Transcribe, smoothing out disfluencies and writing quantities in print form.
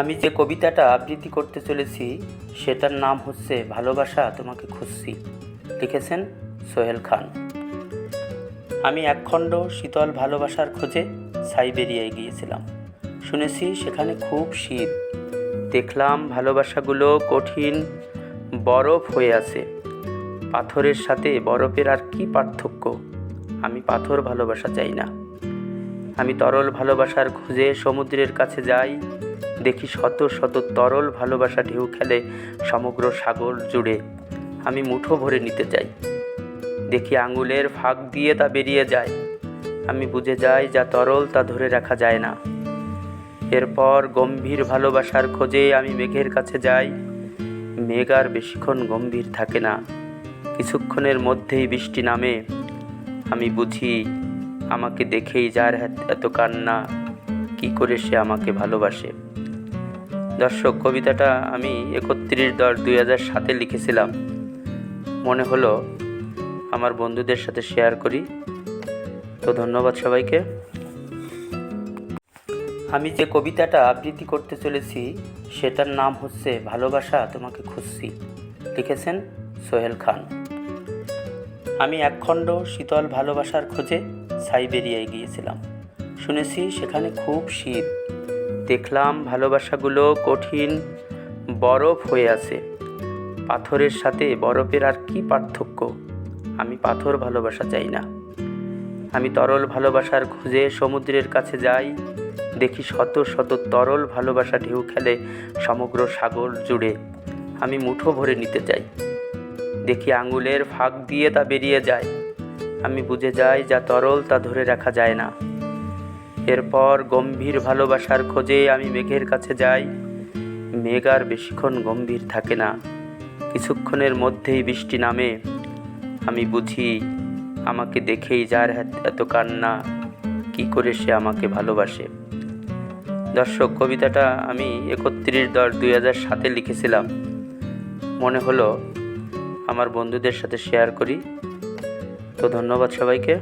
আমি যে কবিতাটা আবৃত্তি করতে চলেছি সেটার নাম হচ্ছে ভালোবাসা তোমাকে খুঁজছি। লিখেছেন সোহেল খান। আমি একখণ্ড শীতল ভালোবাসার খোঁজে সাইবেরিয়ায় গিয়েছিলাম। শুনেছি সেখানে খুব শীত। দেখলাম ভালোবাসাগুলো কঠিন বরফ হয়ে আছে। পাথরের সাথে বরফের আর কি পার্থক্য? আমি পাথর ভালোবাসা চাই না। আমি তরল ভালোবাসার খোঁজে সমুদ্রের কাছে যাই। দেখি শত শত তরল ভালোবাসা ঢেউ খেলে সমগ্র সাগর জুড়ে। আমি মুঠো ভরে নিতে চাই। দেখি আঙুলের ফাঁক দিয়ে তা বেরিয়ে যায়। আমি বুঝে যাই যা তরল তা ধরে রাখা যায় না। এরপর গম্ভীর ভালোবাসার খোঁজে আমি মেঘের কাছে যাই। মেঘ আর বেশিক্ষণ গম্ভীর থাকে না, কিছুক্ষণের মধ্যেই বৃষ্টি নামে। আমি বুঝি আমাকে দেখেই যার এত কান্না, কি করে সে আমাকে ভালোবাসে। দর্শক, কবিতাটা আমি 31/10/2007 লিখেছিলাম। মনে হলো আমার বন্ধুদের সাথে শেয়ার করি। তো ধন্যবাদ সবাইকে। আমি যে কবিতাটা আবৃত্তি করতে চলেছি সেটার নাম হচ্ছে ভালোবাসা তোমাকে খুঁজছি। লিখেছেন সোহেল খান। আমি একখণ্ড শীতল ভালোবাসার খোঁজে সাইবেরিয়ায় গিয়েছিলাম। শুনেছি সেখানে খুব শীত। দেখলাম ভালোবাসাগুলো কঠিন বরফ হয়ে আছে। পাথরের সাথে বরফের আর কি পার্থক্য? আমি পাথর ভালোবাসা চাই না। আমি তরল ভালোবাসার খোঁজে সমুদ্রের কাছে যাই। দেখি শত শত তরল ভালোবাসা ঢেউ খেলে সমগ্র সাগর জুড়ে। আমি মুঠো ভরে নিতে চাই। দেখি আঙুলের ফাঁক দিয়ে তা বেরিয়ে যায়। আমি বুঝে যাই যা তরল তা ধরে রাখা যায় না। এরপর গম্ভীর ভালোবাসার খোঁজে আমি মেঘের কাছে যাই। মেঘ আর বেশিক্ষণ গম্ভীর থাকে না, কিছুক্ষণের মধ্যেই বৃষ্টি নামে। আমি বুঝি আমাকে দেখেই যার এত কান্না, কি করে সে আমাকে ভালোবাসে। দর্শক, কবিতাটা আমি 31/10/2007 লিখেছিলাম। মনে হলো আমার বন্ধুদের সাথে শেয়ার করি। তো ধন্যবাদ সবাইকে।